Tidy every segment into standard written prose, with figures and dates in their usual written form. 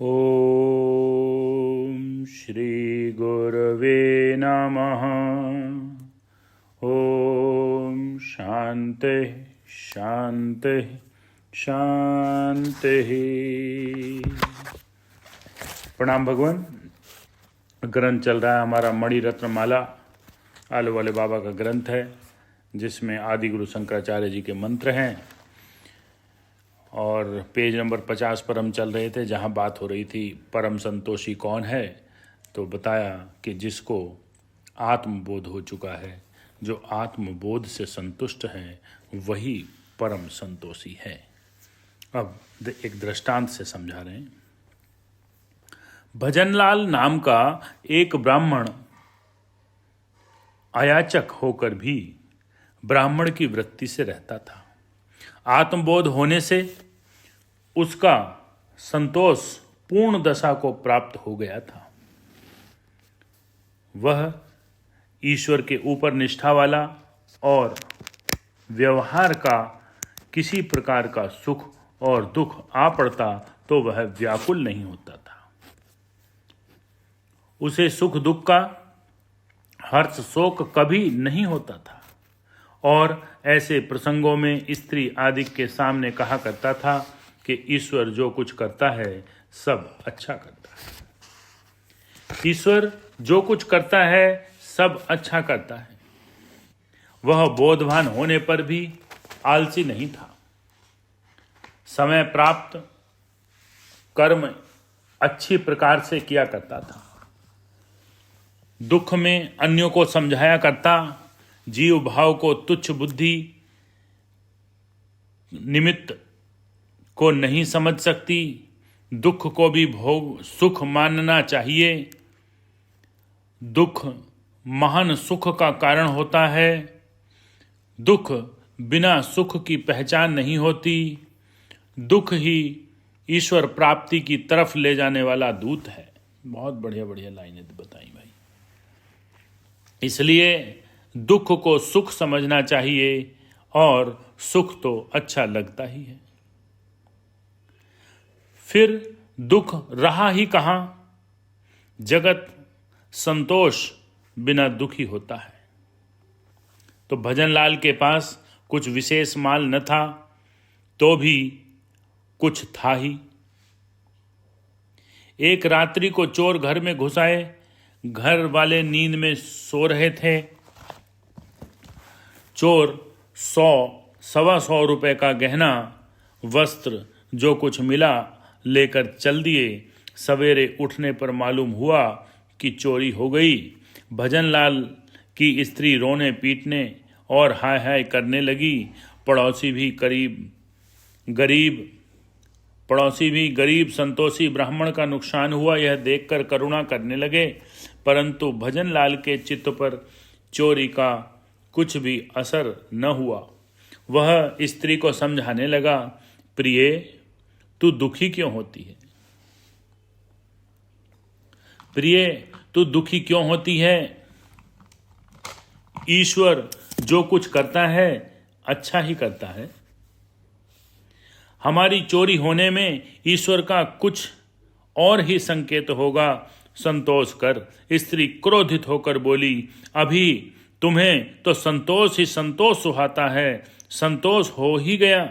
ओम श्री गुरवे नमः। ओम शांति शांति शांति। प्रणाम भगवान। ग्रंथ चल रहा है हमारा मणिरत्न माला, आलू वाले बाबा का ग्रंथ है, जिसमें आदि गुरु शंकराचार्य जी के मंत्र हैं। और पेज नंबर 50 पर हम चल रहे थे, जहाँ बात हो रही थी परम संतोषी कौन है। तो बताया कि जिसको आत्मबोध हो चुका है, जो आत्मबोध से संतुष्ट है, वही परम संतोषी है। अब एक दृष्टांत से समझा रहे हैं। भजनलाल नाम का एक ब्राह्मण अयाचक होकर भी ब्राह्मण की वृत्ति से रहता था। आत्मबोध होने से उसका संतोष पूर्ण दशा को प्राप्त हो गया था। वह ईश्वर के ऊपर निष्ठा वाला और व्यवहार का किसी प्रकार का सुख और दुख आ पड़ता तो वह व्याकुल नहीं होता था। उसे सुख दुख का हर्ष शोक कभी नहीं होता था और ऐसे प्रसंगों में स्त्री आदि के सामने कहा करता था कि ईश्वर जो कुछ करता है सब अच्छा करता है। ईश्वर जो कुछ करता है सब अच्छा करता है। वह बोधवान होने पर भी आलसी नहीं था। समय प्राप्त कर्म अच्छी प्रकार से किया करता था। दुख में अन्यों को समझाया करता। जीव भाव को तुच्छ बुद्धि निमित्त को नहीं समझ सकती। दुख को भी भोग सुख मानना चाहिए। दुख महान सुख का कारण होता है। दुख बिना सुख की पहचान नहीं होती। दुख ही ईश्वर प्राप्ति की तरफ ले जाने वाला दूत है। बहुत बढ़िया बढ़िया लाइनें बताई भाई। इसलिए दुख को सुख समझना चाहिए और सुख तो अच्छा लगता ही है। फिर दुख रहा ही कहाँ। जगत संतोष बिना दुखी होता है। तो भजनलाल के पास कुछ विशेष माल न था, तो भी कुछ था ही। एक रात्रि को चोर घर में घुस आए। घर वाले नींद में सो रहे थे। चोर 100-125 रुपए का गहना वस्त्र जो कुछ मिला लेकर चल दिए। सवेरे उठने पर मालूम हुआ कि चोरी हो गई। भजनलाल की स्त्री रोने पीटने और हाय हाय करने लगी। पड़ोसी भी गरीब संतोषी ब्राह्मण का नुकसान हुआ यह देखकर करुणा करने लगे। परंतु भजनलाल के चित्त पर चोरी का कुछ भी असर न हुआ। वह स्त्री को समझाने लगा, प्रिय, तू दुखी क्यों होती है? प्रिय, तू दुखी क्यों होती है? ईश्वर जो कुछ करता है अच्छा ही करता है। हमारी चोरी होने में ईश्वर का कुछ और ही संकेत होगा। संतोष कर। स्त्री क्रोधित होकर बोली, अभी तुम्हें तो संतोष ही संतोष सुहाता है। संतोष हो ही गया।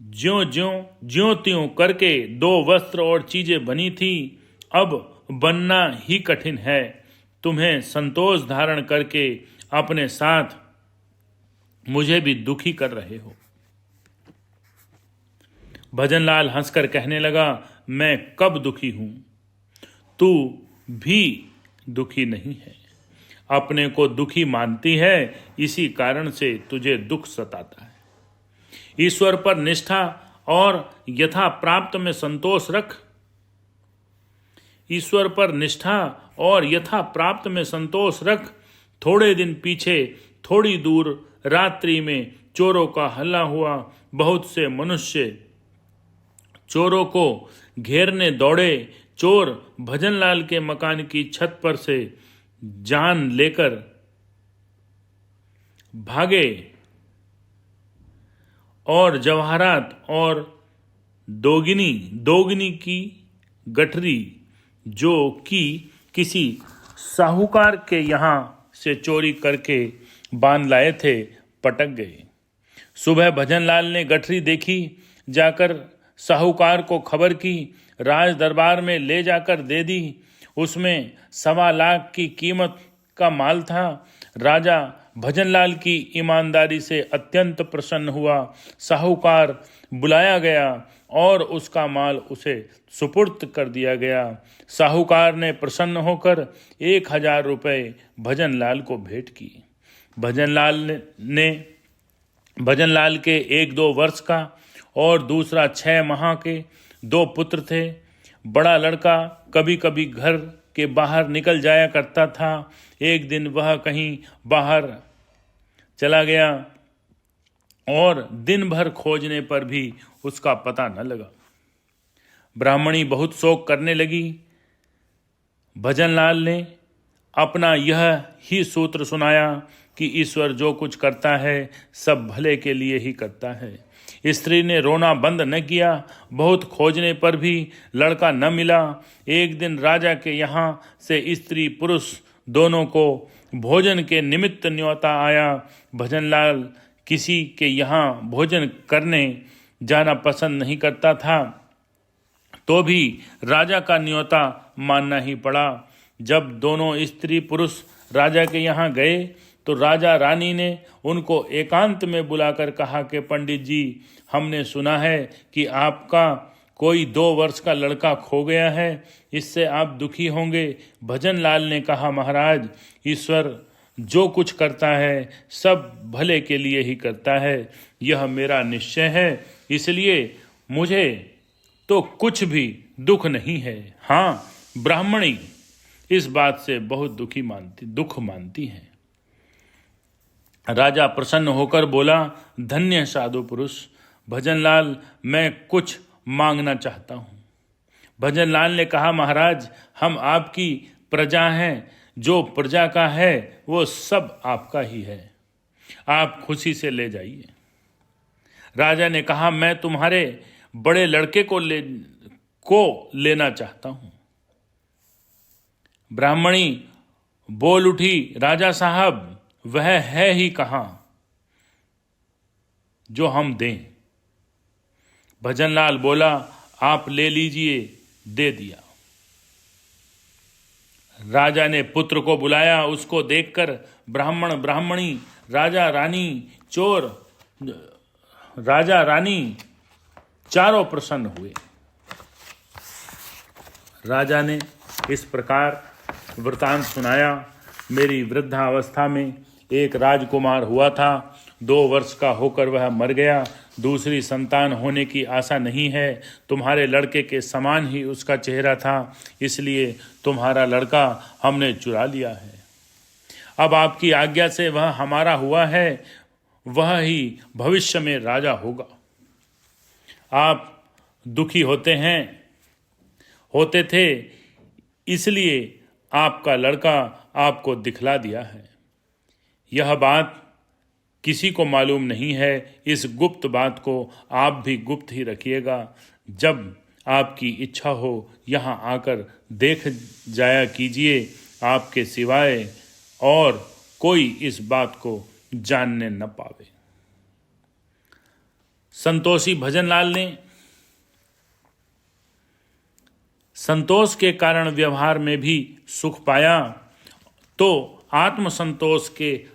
ज्यों त्यों करके 2 वस्त्र और चीजें बनी थी, अब बनना ही कठिन है। तुम्हें संतोष धारण करके अपने साथ मुझे भी दुखी कर रहे हो। भजनलाल हंसकर कहने लगा, मैं कब दुखी हूं? तू भी दुखी नहीं है। अपने को दुखी मानती है, इसी कारण से तुझे दुख सताता है। ईश्वर पर निष्ठा और यथा प्राप्त में संतोष रख। ईश्वर पर निष्ठा और यथा प्राप्त में संतोष रख। थोड़े दिन पीछे थोड़ी दूर रात्रि में चोरों का हल्ला हुआ। बहुत से मनुष्य चोरों को घेरने दौड़े। चोर भजनलाल के मकान की छत पर से जान लेकर भागे और जवाहरात और दोगुनी दोगुनी की गठरी जो कि किसी साहूकार के यहाँ से चोरी करके बांध लाए थे पटक गए। सुबह भजनलाल ने गठरी देखी, जाकर साहूकार को खबर की, राज दरबार में ले जाकर दे दी। उसमें 1.25 लाख की कीमत का माल था। राजा भजनलाल की ईमानदारी से अत्यंत प्रसन्न हुआ। साहूकार बुलाया गया और उसका माल उसे सुपुर्द कर दिया गया। साहूकार ने प्रसन्न होकर 1000 रुपये भजनलाल को भेंट की। भजनलाल के 1-2 वर्ष का और दूसरा 6 माह के 2 पुत्र थे। बड़ा लड़का कभी कभी घर के बाहर निकल जाया करता था। एक दिन वह कहीं बाहर चला गया और दिन भर खोजने पर भी उसका पता न लगा। ब्राह्मणी बहुत शोक करने लगी। भजनलाल ने अपना यह ही सूत्र सुनाया कि ईश्वर जो कुछ करता है सब भले के लिए ही करता है। स्त्री ने रोना बंद न किया। बहुत खोजने पर भी लड़का न मिला। एक दिन राजा के यहाँ से स्त्री पुरुष दोनों को भोजन के निमित्त न्योता आया। भजनलाल किसी के यहाँ भोजन करने जाना पसंद नहीं करता था, तो भी राजा का न्योता मानना ही पड़ा। जब दोनों स्त्री पुरुष राजा के यहाँ गए तो राजा रानी ने उनको एकांत में बुलाकर कहा कि पंडित जी, हमने सुना है कि आपका कोई 2 वर्ष का लड़का खो गया है, इससे आप दुखी होंगे। भजनलाल ने कहा, महाराज, ईश्वर जो कुछ करता है सब भले के लिए ही करता है, यह मेरा निश्चय है, इसलिए मुझे तो कुछ भी दुख नहीं है। हाँ, ब्राह्मणी इस बात से बहुत दुख मानती है। राजा प्रसन्न होकर बोला, धन्य साधु पुरुष। भजनलाल, मैं कुछ मांगना चाहता हूँ। भजनलाल ने कहा, महाराज, हम आपकी प्रजा हैं, जो प्रजा का है वो सब आपका ही है, आप खुशी से ले जाइए। राजा ने कहा, मैं तुम्हारे बड़े लड़के को लेना चाहता हूँ। ब्राह्मणी बोल उठी, राजा साहब, वह है ही कहाँ जो हम दें। भजनलाल बोला, आप ले लीजिए। दे दिया। राजा ने पुत्र को बुलाया। उसको देखकर ब्राह्मण, ब्राह्मणी, राजा रानी चारों प्रसन्न हुए। राजा ने इस प्रकार वृतांत सुनाया, मेरी वृद्धावस्था में एक राजकुमार हुआ था। 2 वर्ष का होकर वह मर गया। दूसरी संतान होने की आशा नहीं है। तुम्हारे लड़के के समान ही उसका चेहरा था, इसलिए तुम्हारा लड़का हमने चुरा लिया है। अब आपकी आज्ञा से वह हमारा हुआ है, वह ही भविष्य में राजा होगा। आप दुखी होते थे, इसलिए आपका लड़का आपको दिखला दिया है। यह बात किसी को मालूम नहीं है। इस गुप्त बात को आप भी गुप्त ही रखिएगा। जब आपकी इच्छा हो यहाँ आकर देख जाया कीजिए। आपके सिवाय और कोई इस बात को जानने न पावे। संतोषी भजनलाल ने संतोष के कारण व्यवहार में भी सुख पाया, तो आत्मसंतोष के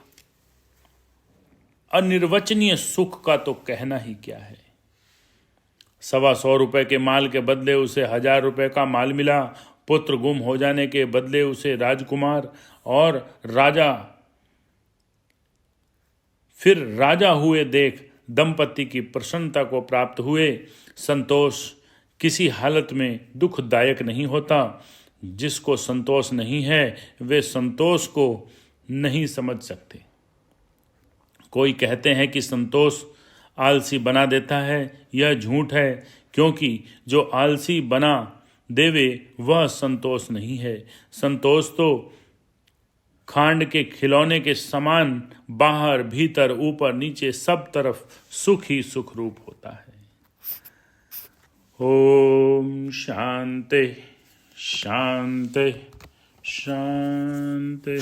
अनिर्वचनीय सुख का तो कहना ही क्या है। 125 रुपए के माल के बदले उसे 1000 रुपए का माल मिला। पुत्र गुम हो जाने के बदले उसे राजकुमार और राजा हुए देख दंपति की प्रसन्नता को प्राप्त हुए। संतोष किसी हालत में दुखदायक नहीं होता। जिसको संतोष नहीं है वे संतोष को नहीं समझ सकते। कोई कहते हैं कि संतोष आलसी बना देता है, यह झूठ है, क्योंकि जो आलसी बना देवे वह संतोष नहीं है। संतोष तो खांड के खिलौने के समान बाहर भीतर ऊपर नीचे सब तरफ सुख ही सुख रूप होता है। ओम शांति शांति शांति।